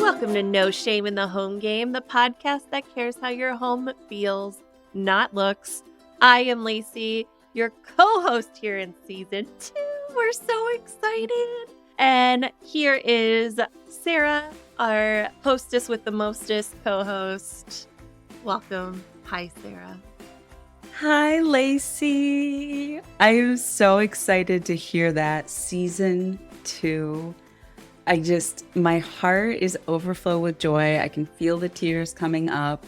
Welcome to No Shame in the Home Game, the podcast that cares how your home feels, not looks. I am Lacey, your co-host here in season 2. We're so excited. And here is Sarah, our hostess with the mostest co-host. Welcome. Hi, Sarah. Hi, Lacey. I am so excited to hear that. Season 2. My heart is overflow with joy. I can feel the tears coming up.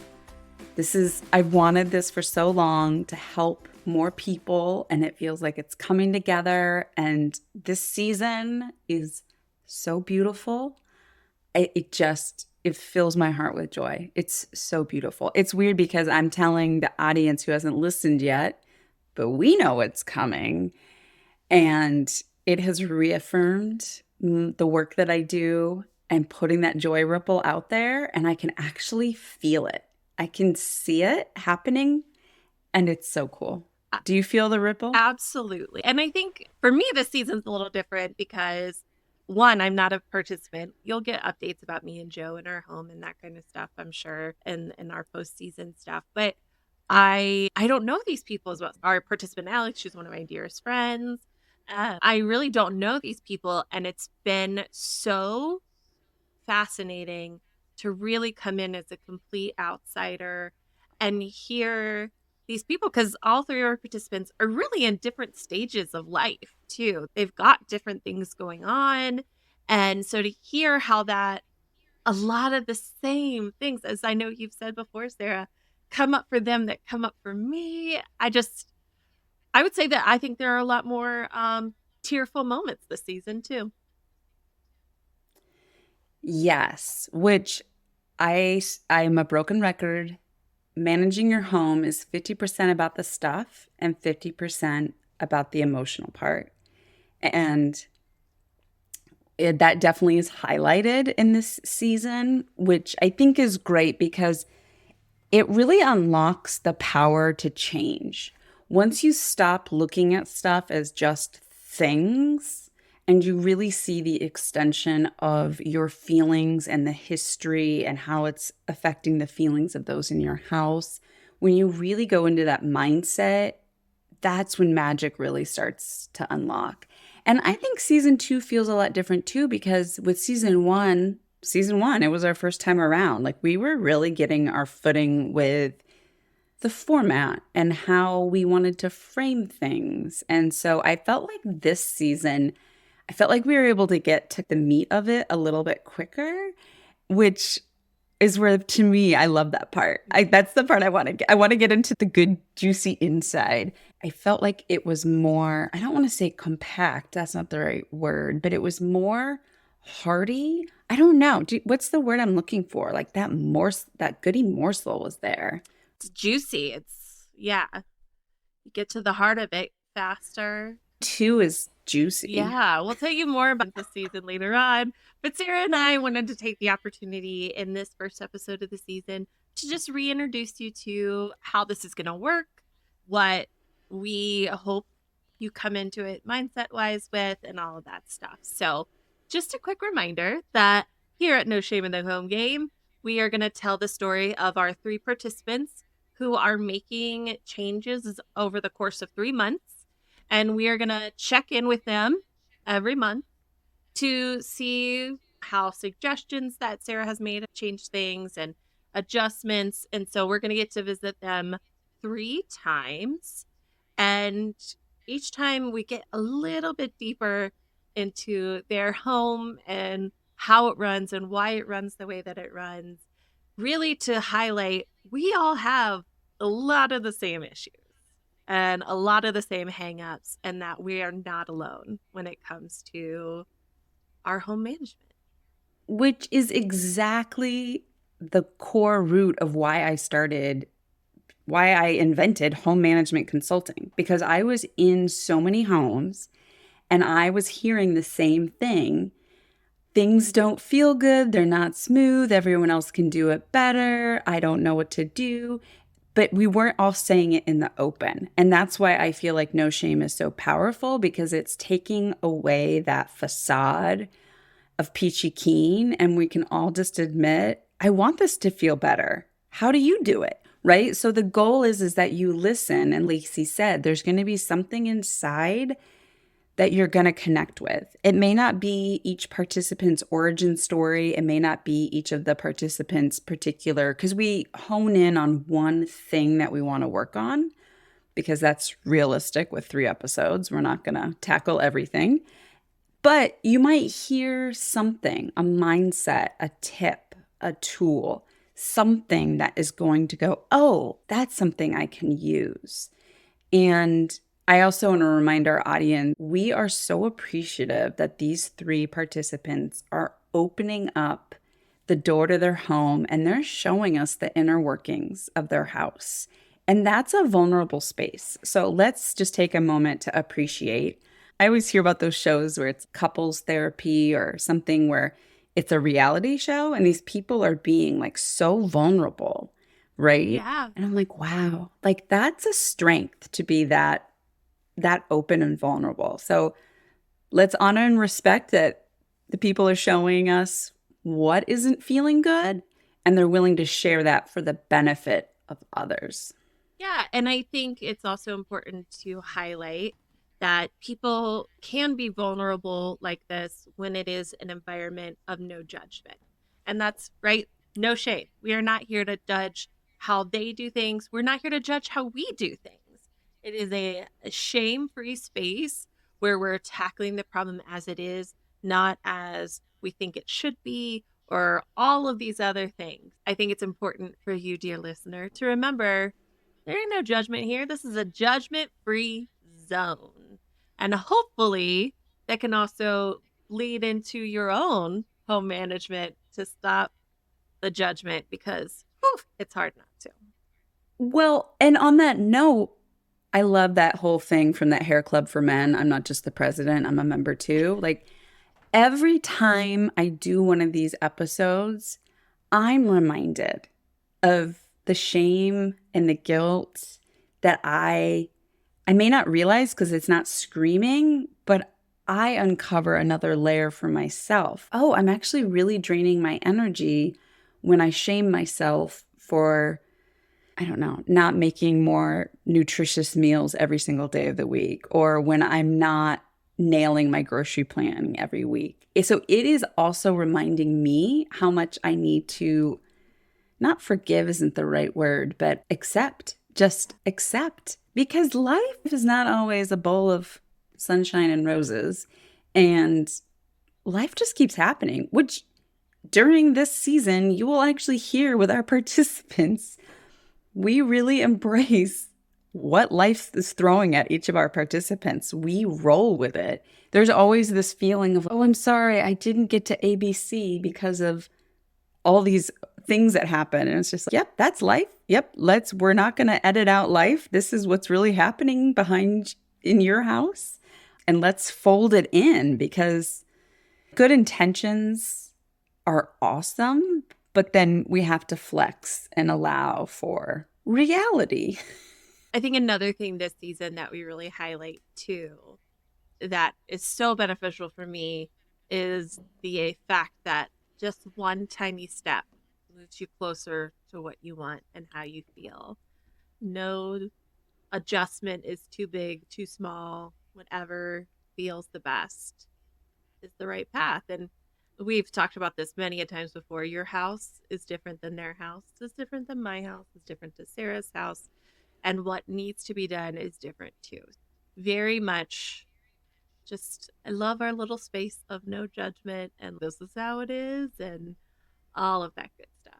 I've wanted this for so long to help more people, and it feels like it's coming together. And this season is so beautiful. It fills my heart with joy. It's so beautiful. It's weird because I'm telling the audience who hasn't listened yet, but we know it's coming. And it has reaffirmed the work that I do and putting that joy ripple out there, and I can actually feel it. I can see it happening, and it's so cool. Do you feel the ripple? Absolutely. And I think for me, this season's a little different because, one, I'm not a participant. You'll get updates about me and Joe in our home and that kind of stuff, I'm sure, and our postseason stuff. But I don't know these people as well. Our participant, Alex, she's one of my dearest friends. I really don't know these people, and it's been so fascinating to really come in as a complete outsider and hear these people, because all three of our participants are really in different stages of life too. They've got different things going on, and so to hear how that a lot of the same things, as I know you've said before, Sarah, come up for them that come up for me, I would say that I think there are a lot more tearful moments this season too. Yes, which I'm a broken record. Managing your home is 50% about the stuff and 50% about the emotional part. And that definitely is highlighted in this season, which I think is great because it really unlocks the power to change. Once you stop looking at stuff as just things and you really see the extension of your feelings and the history and how it's affecting the feelings of those in your house, when you really go into that mindset, that's when magic really starts to unlock. And I think season 2 feels a lot different too, because with season one, it was our first time around. Like, we were really getting our footing with the format and how we wanted to frame things. And so I felt like this season, we were able to get to the meat of it a little bit quicker, which is where, to me, I love that part. That's the part I want to get. I want to get into the good, juicy inside. I felt like it was more, I don't want to say compact, that's not the right word, but it was more hearty. I don't know. What's the word I'm looking for? Like that goody morsel was there. It's juicy. You get to the heart of it faster. 2 is juicy. Yeah, we'll tell you more about this season later on. But Sarah and I wanted to take the opportunity in this first episode of the season to just reintroduce you to how this is going to work, what we hope you come into it mindset-wise with, and all of that stuff. So just a quick reminder that here at No Shame in the Home Game, we are going to tell the story of our 3 participants who are making changes over the course of 3 months. And we are going to check in with them every month to see how suggestions that Sarah has made have changed things and adjustments. And so we're going to get to visit them 3 times. And each time we get a little bit deeper into their home and how it runs and why it runs the way that it runs, really to highlight we all have a lot of the same issues and a lot of the same hangups, and that we are not alone when it comes to our home management. Which is exactly the core root of why I invented home management consulting, because I was in so many homes and I was hearing the same thing. Things don't feel good. They're not smooth. Everyone else can do it better. I don't know what to do. But we weren't all saying it in the open. And that's why I feel like No Shame is so powerful, because it's taking away that facade of peachy keen and we can all just admit, I want this to feel better. How do you do it? Right? So the goal is that you listen. And Lacey said, there's going to be something inside that you're going to connect with. It may not be each participant's origin story. It may not be each of the participants' particular, because we hone in on one thing that we want to work on, because that's realistic with 3 episodes. We're not going to tackle everything. But you might hear something, a mindset, a tip, a tool, something that is going to go, oh, that's something I can use. And I also want to remind our audience, we are so appreciative that these 3 participants are opening up the door to their home and they're showing us the inner workings of their house. And that's a vulnerable space. So let's just take a moment to appreciate. I always hear about those shows where it's couples therapy or something where it's a reality show and these people are being like so vulnerable, right? Yeah. And I'm like, wow, like that's a strength to be that open and vulnerable. So let's honor and respect that the people are showing us what isn't feeling good and they're willing to share that for the benefit of others. Yeah. And I think it's also important to highlight that people can be vulnerable like this when it is an environment of no judgment. And that's right, no shame. We are not here to judge how they do things. We're not here to judge how we do things. It is a shame-free space where we're tackling the problem as it is, not as we think it should be, or all of these other things. I think it's important for you, dear listener, to remember there ain't no judgment here. This is a judgment-free zone. And hopefully that can also lead into your own home management to stop the judgment, because it's hard not to. Well, and on that note, I love that whole thing from that hair club for men. I'm not just the president, I'm a member too. Like every time I do one of these episodes, I'm reminded of the shame and the guilt that I may not realize because it's not screaming, but I uncover another layer for myself. Oh, I'm actually really draining my energy when I shame myself for, I don't know, not making more nutritious meals every single day of the week, or when I'm not nailing my grocery planning every week. So it is also reminding me how much I need to not forgive isn't the right word, but accept, just accept, because life is not always a bowl of sunshine and roses. And life just keeps happening, which during this season, you will actually hear with our participants. We really embrace what life is throwing at each of our participants. We roll with it. There's always this feeling of, oh, I'm sorry, I didn't get to ABC because of all these things that happen. And it's just like, yep, that's life. Yep, we're not going to edit out life. This is what's really happening behind in your house. And let's fold it in, because good intentions are awesome, but then we have to flex and allow for reality. I think another thing this season that we really highlight too, that is so beneficial for me, is the fact that just one tiny step moves you closer to what you want and how you feel. No adjustment is too big, too small. Whatever feels the best is the right path. And we've talked about this many a times before. Your house is different than their house, is different than my house, is different to Sarah's house. And what needs to be done is different too. Very much just, I love our little space of no judgment and this is how it is and all of that good stuff.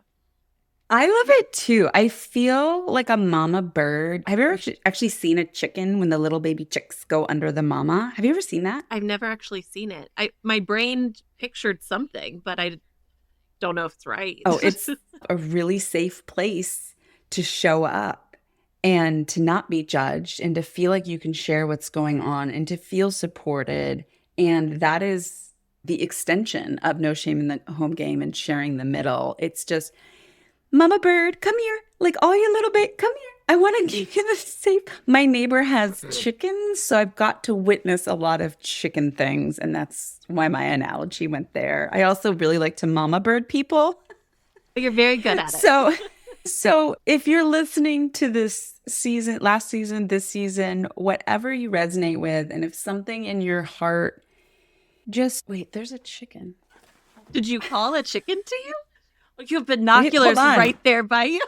I love it too. I feel like a mama bird. Have you ever actually seen a chicken when the little baby chicks go under the mama? Have you ever seen that? I've never actually seen it. My brain pictured something, but I don't know if it's right. Oh, it's a really safe place to show up and to not be judged and to feel like you can share what's going on and to feel supported. And that is the extension of No Shame in the Home Game and sharing the middle. It's just, Mama bird, come here. Like, all you little bit, come here. I want to give you the same. My neighbor has chickens, so I've got to witness a lot of chicken things, and that's why my analogy went there. I also really like to mama bird people. But you're very good at it. So if you're listening to this season, last season, this season, whatever you resonate with, and if something in your heart, just wait, there's a chicken. Did you call a chicken to you? You have binoculars right there by you.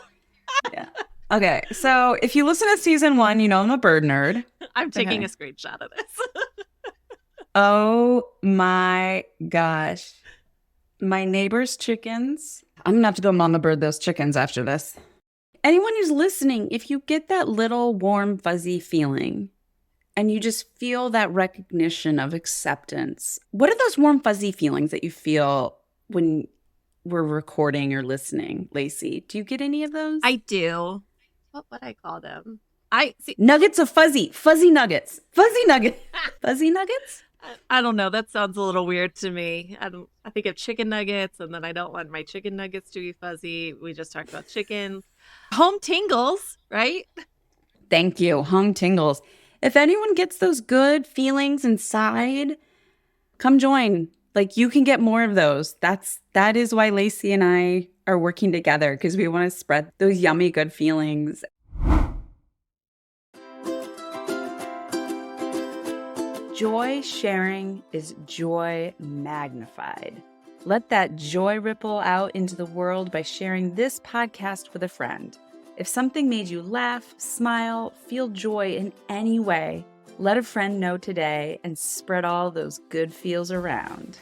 Yeah. Okay, so if you listen to season 1, you know I'm a bird nerd. I'm taking a screenshot of this. Oh my gosh. My neighbor's chickens. I'm going to have to go mama bird those chickens after this. Anyone who's listening, if you get that little warm, fuzzy feeling and you just feel that recognition of acceptance, what are those warm, fuzzy feelings that you feel when we're recording or listening, Lacey? Do you get any of those? I do. What would I call them? I see nuggets of fuzzy nuggets. Fuzzy nuggets? I don't know. That sounds a little weird to me. I think of chicken nuggets, and then I don't want my chicken nuggets to be fuzzy. We just talked about chickens. Home tingles, right? Thank you. Home tingles. If anyone gets those good feelings inside, come join. Like, you can get more of those. That is why Lacey and I are working together, because we want to spread those yummy, good feelings. Joy sharing is joy magnified. Let that joy ripple out into the world by sharing this podcast with a friend. If something made you laugh, smile, feel joy in any way, let a friend know today and spread all those good feels around.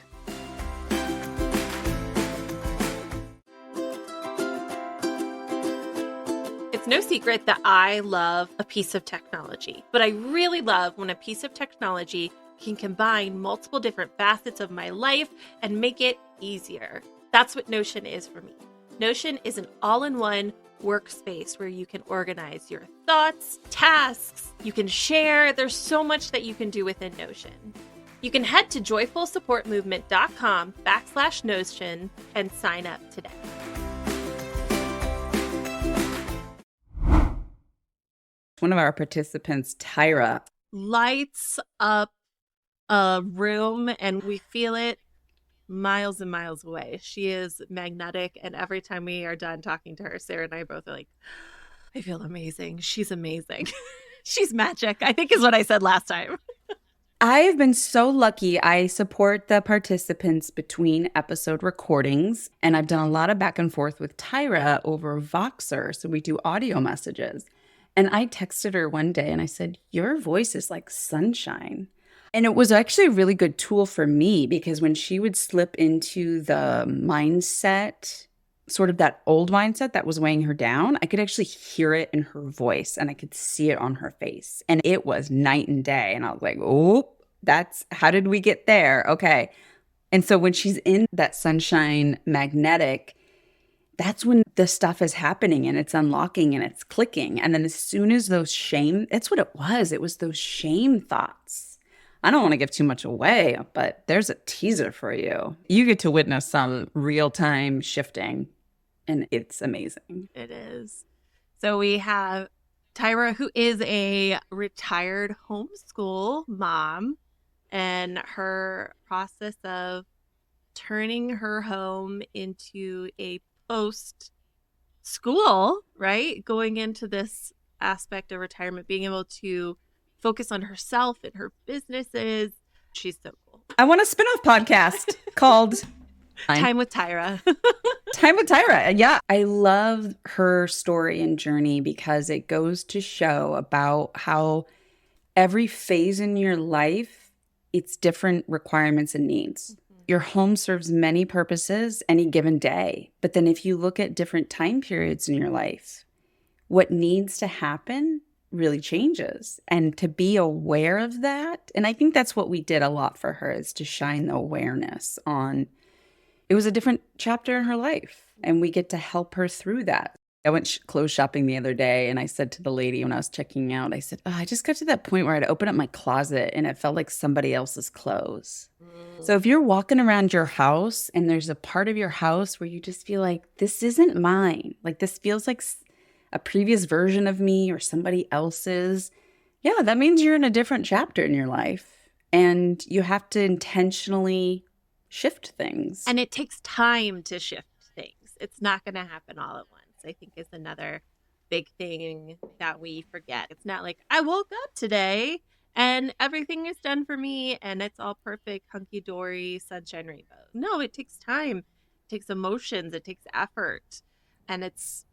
It's no secret that I love a piece of technology, but I really love when a piece of technology can combine multiple different facets of my life and make it easier. That's what Notion is for me. Notion is an all-in-one workspace where you can organize your thoughts, tasks, you can share. There's so much that you can do within Notion. You can head to joyfulsupportmovement.com/Notion and sign up today. One of our participants, Tirra, lights up a room and we feel it miles and miles away. She is magnetic, and every time we are done talking to her, Sarah and I both are like, I feel amazing. She's amazing. She's magic, I think is what I said last time. I have been so lucky. I support the participants between episode recordings, and I've done a lot of back and forth with Tirra over Voxer, so we do audio messages. And I texted her one day and I said, your voice is like sunshine. And it was actually a really good tool for me, because when she would slip into the mindset, sort of that old mindset that was weighing her down, I could actually hear it in her voice and I could see it on her face. And it was night and day. And I was like, oh, how did we get there? Okay. And so when she's in that sunshine magnetic, that's when the stuff is happening and it's unlocking and it's clicking. And then as soon as that's what it was those shame thoughts. I don't want to give too much away, but there's a teaser for you. You get to witness some real-time shifting, and it's amazing. It is. So we have Tirra, who is a retired homeschool mom, and her process of turning her home into a post-school, right? Going into this aspect of retirement, being able to focus on herself and her businesses. She's so cool. I want a spin-off podcast called Time with Tirra. Time with Tirra. Yeah. I love her story and journey because it goes to show about how every phase in your life, it's different requirements and needs. Your home serves many purposes any given day. But then if you look at different time periods in your life, what needs to happen really changes. And to be aware of that, and I think that's what we did a lot for her, is to shine the awareness on, it was a different chapter in her life, and we get to help her through that. I went clothes shopping the other day, and I said to the lady when I was checking out, I said, I just got to that point where I'd open up my closet and it felt like somebody else's clothes. So if you're walking around your house and there's a part of your house where you just feel like, this isn't mine, like this feels like a previous version of me or somebody else's, yeah, that means you're in a different chapter in your life. And you have to intentionally shift things. And it takes time to shift things. It's not going to happen all at once, I think is another big thing that we forget. It's not like I woke up today and everything is done for me and it's all perfect, hunky dory, sunshine rainbow. No, it takes time. It takes emotions, it takes effort. And it's,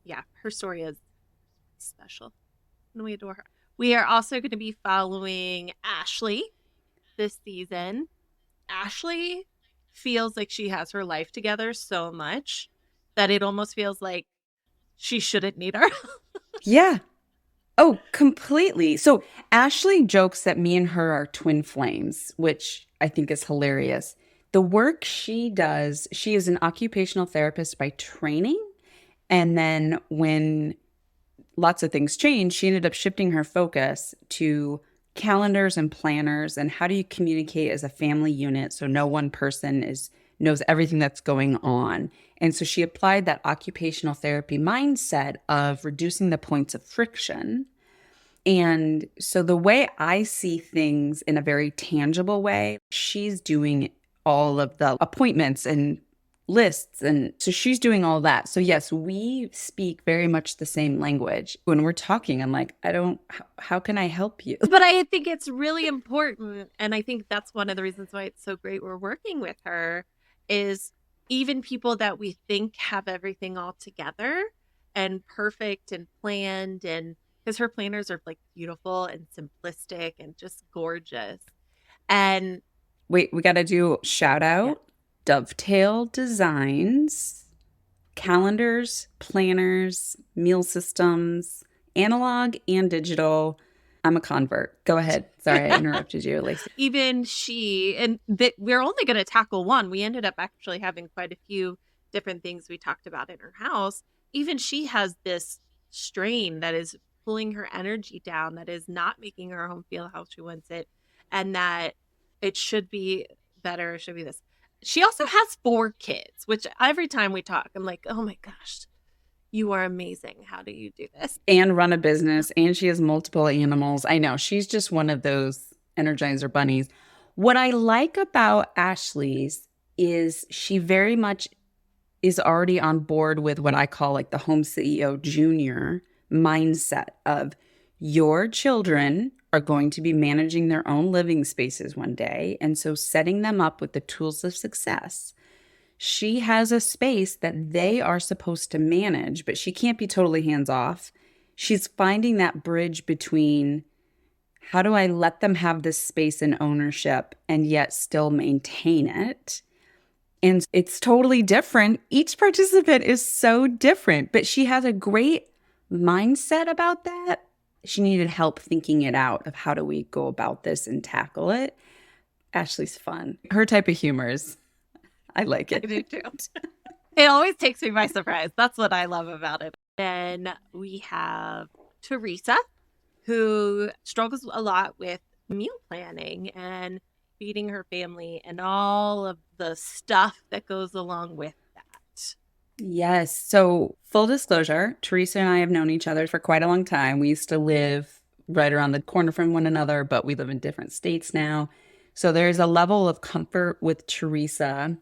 yeah, her story is special. And we adore her. We are also going to be following Ashley this season. Ashley feels like she has her life together so much that it almost feels like she shouldn't need her. Yeah. Oh, completely. So Ashley jokes that me and her are twin flames, which I think is hilarious. The work she does, she is an occupational therapist by training. And then when lots of things changed, she ended up shifting her focus to calendars and planners and how do you communicate as a family unit so no one person knows everything that's going on. And so she applied that occupational therapy mindset of reducing the points of friction. And so the way I see things in a very tangible way, she's doing all of the appointments and lists. And so she's doing all that. So yes, we speak very much the same language. When we're talking, I'm like, how can I help you? But I think it's really important. And I think that's one of the reasons why it's so great we're working with her is even people that we think have everything all together and perfect and planned, and because her planners are like beautiful and simplistic and just gorgeous. And wait, we got to do shout out Dovetail Designs, calendars, planners, meal systems, analog and digital. I'm a convert. Go ahead. Sorry, I interrupted you, Lacey. Even she, and we're only going to tackle one. We ended up actually having quite a few different things we talked about in her house. Even she has this strain that is pulling her energy down, that is not making her home feel how she wants it, and that it should be better. It should be this. She also has 4 kids, which every time we talk, I'm like, oh my gosh, you are amazing. How do you do this? And run a business, and she has multiple animals. I know, she's just one of those Energizer bunnies. What I like about Ashley's is she very much is already on board with what I call like the home CEO junior mindset of your children are going to be managing their own living spaces one day. And so setting them up with the tools of success. She has a space that they are supposed to manage, but she can't be totally hands off. She's finding that bridge between how do I let them have this space and ownership and yet still maintain it? And it's totally different. Each participant is so different, but she has a great mindset about that. She needed help thinking it out of how do we go about this and tackle it. Ashley's fun. Her type of humor is, I like it. I do too. It always takes me by surprise. That's what I love about it. Then we have Theresa, who struggles a lot with meal planning and feeding her family and all of the stuff that goes along with that. Yes. So, full disclosure, Theresa and I have known each other for quite a long time. We used to live right around the corner from one another, but we live in different states now. So, there's a level of comfort with Theresa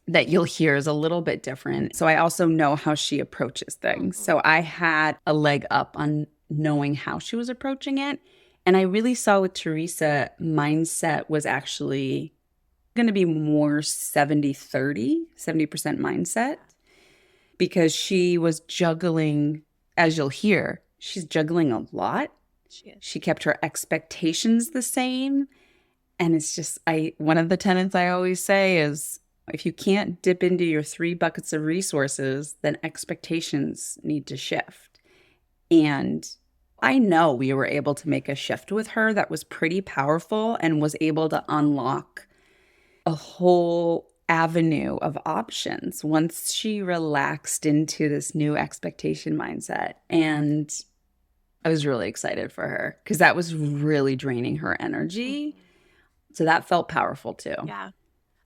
that you'll hear is a little bit different. So, I also know how she approaches things. So, I had a leg up on knowing how she was approaching it. And I really saw with Theresa, mindset was actually going to be more 70-30, 70% mindset, because she was juggling, as you'll hear, she's juggling a lot. She kept her expectations the same. And it's just, one of the tenets I always say is, if you can't dip into your 3 buckets of resources, then expectations need to shift. And I know we were able to make a shift with her that was pretty powerful and was able to unlock a whole avenue of options once she relaxed into this new expectation mindset. And I was really excited for her because that was really draining her energy. So that felt powerful too. Yeah.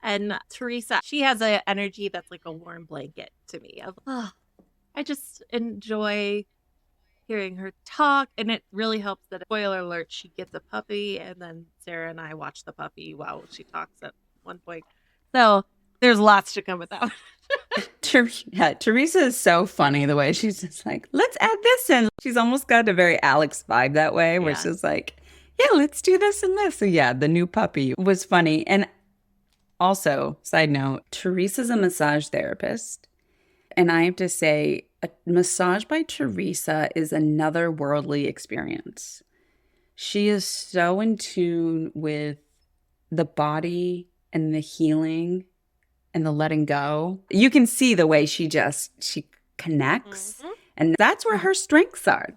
And Theresa, she has an energy that's like a warm blanket to me of, oh, I just enjoy hearing her talk, and it really helps that, spoiler alert, she gets a puppy, and then Sarah and I watch the puppy while she talks at one point. So there's lots to come with that one. Yeah, Teresa is so funny the way she's just like, let's add this in. She's almost got a very Alex vibe that way, where Yeah. she's like, yeah, let's do this and this. So yeah, the new puppy was funny. And also, side note, Teresa's a massage therapist. And I have to say, a massage by Teresa is another worldly experience. She is so in tune with the body and the healing and the letting go. You can see the way she connects. Mhm. And that's where her strengths are.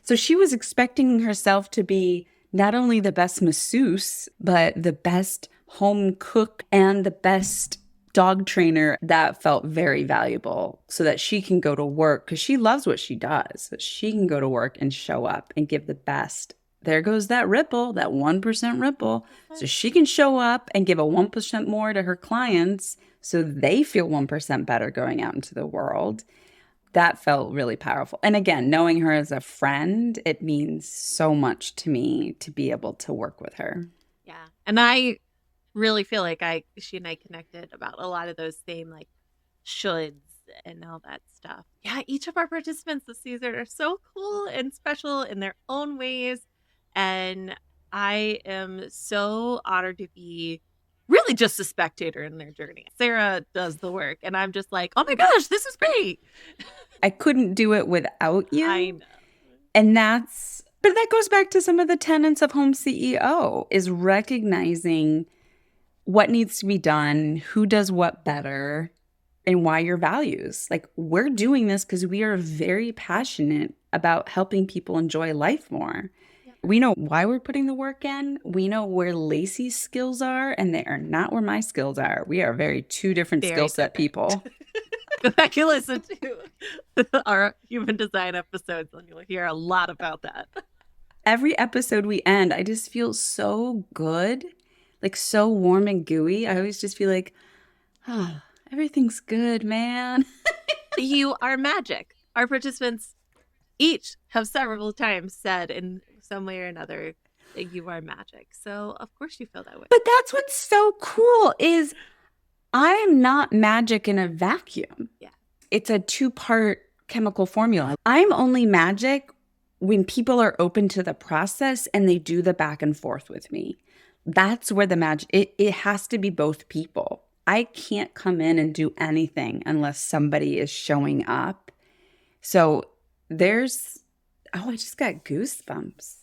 So she was expecting herself to be not only the best masseuse, but the best home cook and the best dog trainer. That felt very valuable so that she can go to work, because she loves what she does. So she can go to work and show up and give the best. There goes that ripple, that 1% ripple. So she can show up and give a 1% more to her clients so they feel 1% better going out into the world. That felt really powerful. And again, knowing her as a friend, it means so much to me to be able to work with her. Yeah. And I really feel like she and I connected about a lot of those same like shoulds and all that stuff. Yeah, each of our participants this season are so cool and special in their own ways. And I am so honored to be really just a spectator in their journey. Sarah does the work, and I'm just like, oh my gosh, this is great. I couldn't do it without you. I know. And but that goes back to some of the tenets of Home CEO, is recognizing what needs to be done, who does what better, and why your values. Like, we're doing this because we are very passionate about helping people enjoy life more. Yep. We know why we're putting the work in. We know where Lacey's skills are, and they are not where my skills are. We are two different skill set people. Go back and listen to our human design episodes, and you'll hear a lot about that. Every episode we end, I just feel so good, like so warm and gooey. I always just feel like, oh, everything's good, man. You are magic. Our participants each have several times said in some way or another that you are magic. So of course you feel that way. But that's what's so cool is I'm not magic in a vacuum. Yeah. It's a 2-part chemical formula. I'm only magic when people are open to the process and they do the back and forth with me. That's where the magic, it has to be both people. I can't come in and do anything unless somebody is showing up. So I just got goosebumps.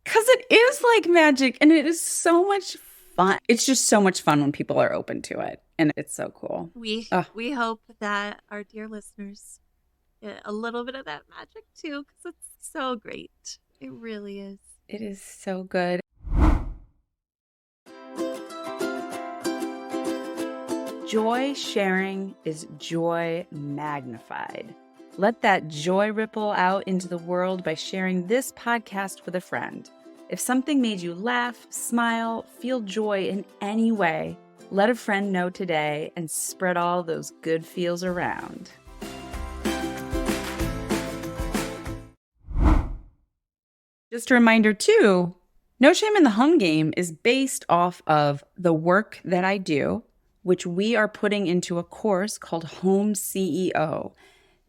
Because it is like magic and it is so much fun. It's just so much fun when people are open to it. And it's so cool. We hope that our dear listeners get a little bit of that magic too, because it's so great. It really is. It is so good. Joy sharing is joy magnified. Let that joy ripple out into the world by sharing this podcast with a friend. If something made you laugh, smile, feel joy in any way, let a friend know today and spread all those good feels around. Just a reminder too, No Shame in the Home Game is based off of the work that I do, which we are putting into a course called Home CEO.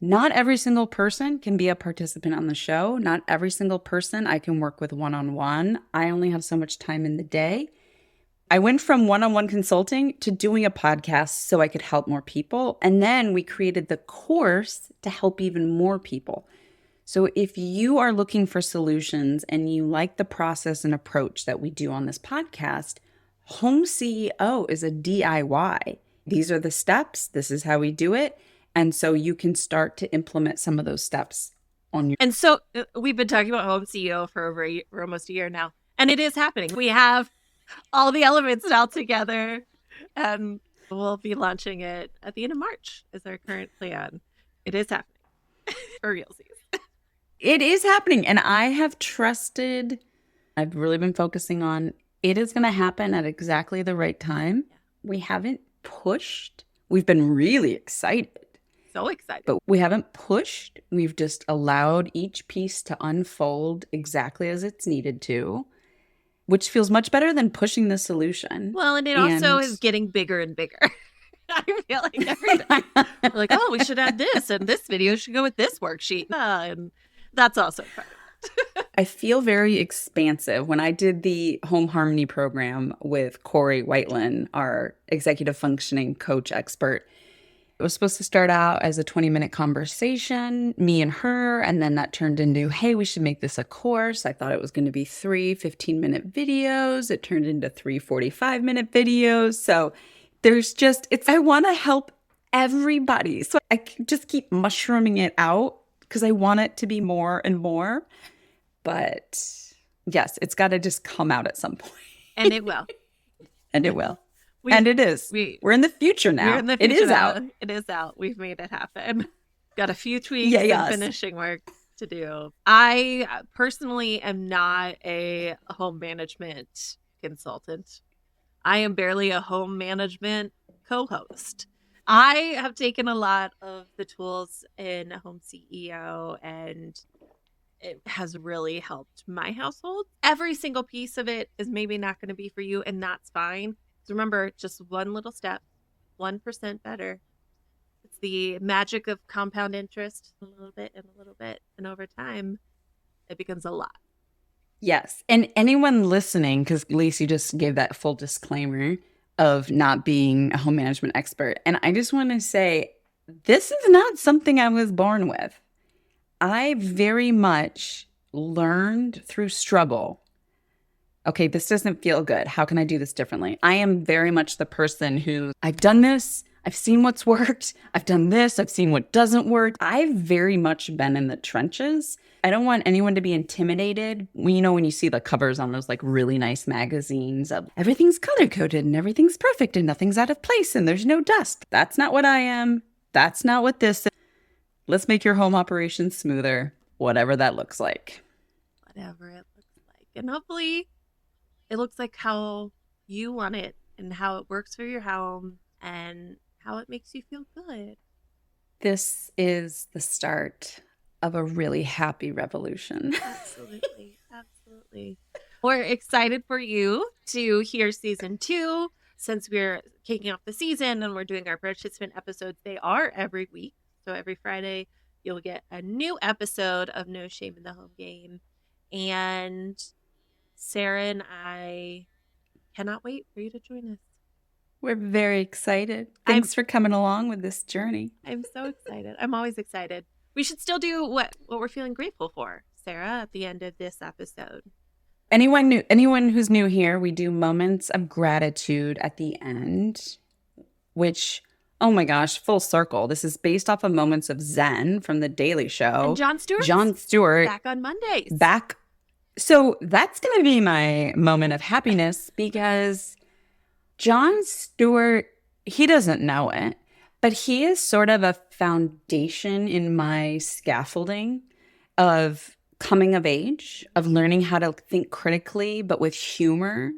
Not every single person can be a participant on the show. Not every single person I can work with one-on-one. I only have so much time in the day. I went from one-on-one consulting to doing a podcast so I could help more people. And then we created the course to help even more people. So if you are looking for solutions and you like the process and approach that we do on this podcast, Home CEO is a DIY. These are the steps. This is how we do it. And so you can start to implement some of those steps on your. And so we've been talking about Home CEO for almost a year now, and it is happening. We have all the elements now together, and we'll be launching it at the end of March is our current plan. It is happening for realsies. It is happening. And I have trusted, I've really been focusing on it is going to happen at exactly the right time. We haven't pushed. We've been really excited. So excited. But we haven't pushed. We've just allowed each piece to unfold exactly as it's needed to, which feels much better than pushing the solution. Well, and it also And is getting bigger and bigger. I feel like every time we're like, oh, we should add this, and this video should go with this worksheet. And that's also part of it. I feel very expansive. When I did the home harmony program with Corey Whiteland, our executive functioning coach expert, it was supposed to start out as a 20-minute conversation, me and her, and then that turned into, hey, we should make this a course. I thought it was going to be 3 15-minute videos. It turned into 3 45-minute videos. So there's just, I want to help everybody. So I just keep mushrooming it out because I want it to be more and more. But yes, it's got to just come out at some point. And it will. And it will. And it is. We're in the future now. We're in the future it is now. out. It is out. We've made it happen. Got a few tweaks and finishing work to do. I personally am not a home management consultant. I am barely a home management co-host. I have taken a lot of the tools in Home CEO, and it has really helped my household. Every single piece of it is maybe not going to be for you, and that's fine. So remember, just one little step, 1% better. It's the magic of compound interest, a little bit and a little bit. And over time, it becomes a lot. Yes. And anyone listening, because Lacey just gave that full disclaimer of not being a home management expert. And I just want to say, this is not something I was born with. I very much learned through struggle. Okay, this doesn't feel good. How can I do this differently? I am very much the person who, I've done this. I've seen what's worked. I've done this. I've seen what doesn't work. I've very much been in the trenches. I don't want anyone to be intimidated. When you see the covers on those like really nice magazines of everything's color coded and everything's perfect and nothing's out of place and there's no dust. That's not what I am. That's not what this is. Let's make your home operations smoother, whatever that looks like. Whatever it looks like. And hopefully it looks like how you want it and how it works for your home and how it makes you feel good. This is the start of a really happy revolution. Absolutely. Absolutely. We're excited for you to hear season 2. Since we're kicking off the season and we're doing our participant episodes, they are every week. So every Friday, you'll get a new episode of No Shame in the Home Game. And Sarah and I cannot wait for you to join us. We're very excited. Thanks for coming along with this journey. I'm so excited. I'm always excited. We should still do what we're feeling grateful for, Sarah, at the end of this episode. Anyone who's new here, we do moments of gratitude at the end, which, oh my gosh, full circle. This is based off of moments of Zen from The Daily Show. And Jon Stewart. Back on Mondays. So that's going to be my moment of happiness because Jon Stewart, he doesn't know it, but he is sort of a foundation in my scaffolding of coming of age, of learning how to think critically, but with humor.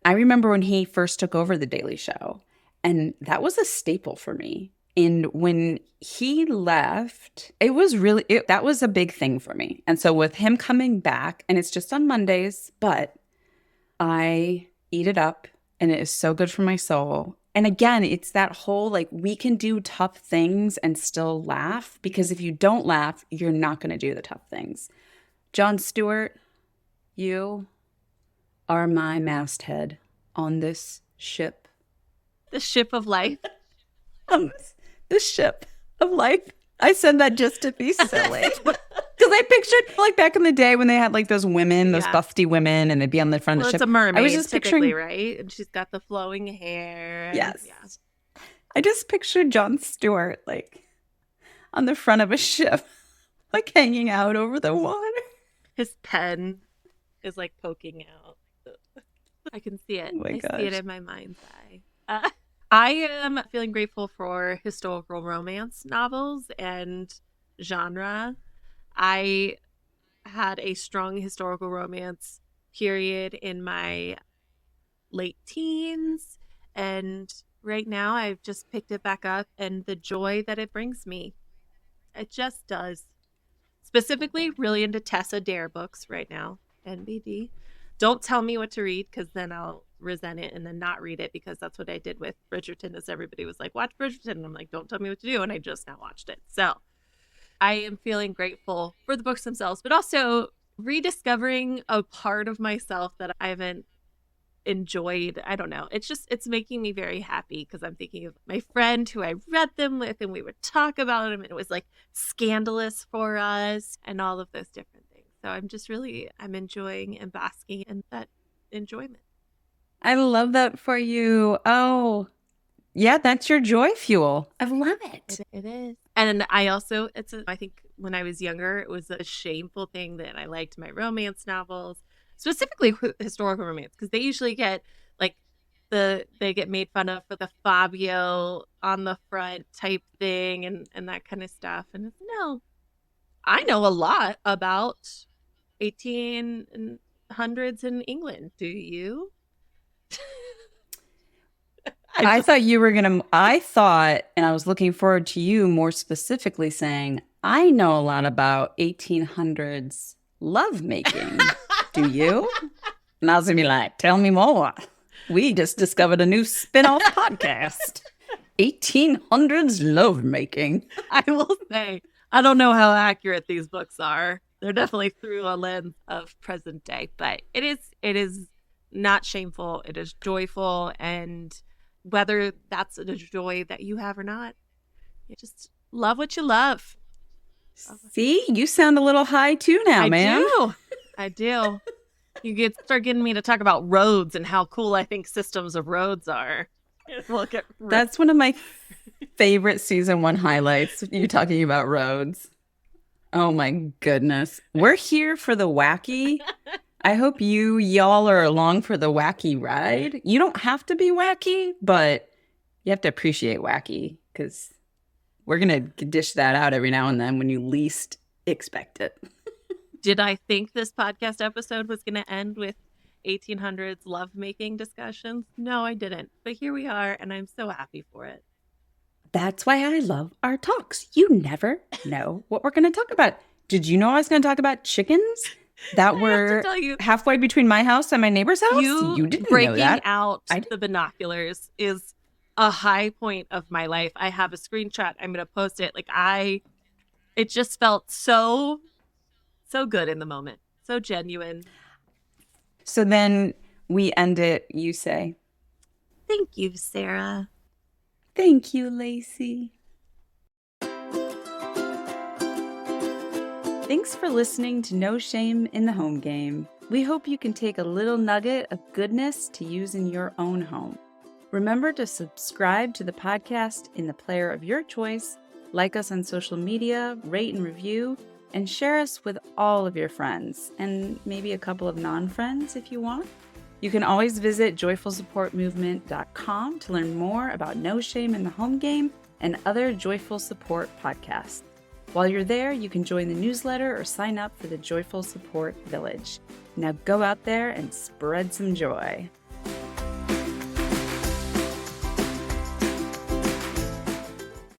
I remember when he first took over The Daily Show, and that was a staple for me. And when he left, that was a big thing for me. And so with him coming back, and it's just on Mondays, but I eat it up. And it is so good for my soul. And again, it's that whole, like, we can do tough things and still laugh, because if you don't laugh, you're not going to do the tough things. Jon Stewart, you are my masthead on this ship. The ship of life. This ship of life. I said that just to be silly. Because I pictured, like, back in the day when they had, like, those women, those buffy women, and they'd be on the front of the ship. It's a mermaid, I was just typically, right? And she's got the flowing hair. Yes. Yeah. I just pictured Jon Stewart, like, on the front of a ship, like, hanging out over the water. His pen is, like, poking out. I can see it. Oh my gosh. See it in my mind's eye. I am feeling grateful for historical romance novels and genre. I had a strong historical romance period in my late teens and right now. I've just picked it back up and the joy that it brings me. It just does. Specifically, really into Tessa Dare books right now. NBD. Don't tell me what to read because then I'll resent it and then not read it, because that's what I did with Bridgerton. Is everybody was like, watch Bridgerton. And I'm like, don't tell me what to do. And I just now watched it. So I am feeling grateful for the books themselves, but also rediscovering a part of myself that I haven't enjoyed. I don't know. It's making me very happy because I'm thinking of my friend who I read them with, and we would talk about them, and it was like scandalous for us and all of those different things. So I'm enjoying and basking in that enjoyment. I love that for you. Oh, yeah, that's your joy fuel. I love it. It is. And I think when I was younger, it was a shameful thing that I liked my romance novels, specifically historical romance, because they usually get like they get made fun of for the Fabio on the front type thing and that kind of stuff. And no, I know a lot about 1800s in England. Do you? I thought you were going to, and I was looking forward to you more specifically saying, I know a lot about 1800s lovemaking. Do you? And I was going to be like, tell me more. We just discovered a new spin-off podcast. 1800s lovemaking. I will say, I don't know how accurate these books are. They're definitely through a lens of present day, but it is not shameful. It is joyful, and whether that's a joy that you have or not, you just love what you love. See, you sound a little high too now, man. I do. You start getting me to talk about roads and how cool I think systems of roads are. That's one of my favorite season 1 highlights. You talking about roads. Oh my goodness. We're here for the wacky. I hope y'all are along for the wacky ride. You don't have to be wacky, but you have to appreciate wacky, because we're going to dish that out every now and then when you least expect it. Did I think this podcast episode was going to end with 1800s lovemaking discussions? No, I didn't. But here we are, and I'm so happy for it. That's why I love our talks. You never know what we're going to talk about. Did you know I was going to talk about chickens that were halfway between my house and my neighbor's house? You didn't know that. Breaking out the binoculars is a high point of my life. I have a screenshot. I'm going to post it. It just felt so good in the moment. So genuine. So then we end it, you say. Thank you, Sarah. Thank you, Lacey. Thanks for listening to No Shame in the Home Game. We hope you can take a little nugget of goodness to use in your own home. Remember to subscribe to the podcast in the player of your choice, like us on social media, rate and review, and share us with all of your friends, and maybe a couple of non-friends if you want. You can always visit joyfulsupportmovement.com to learn more about No Shame in the Home Game and other Joyful Support podcasts. While you're there, you can join the newsletter or sign up for the Joyful Support Village. Now go out there and spread some joy.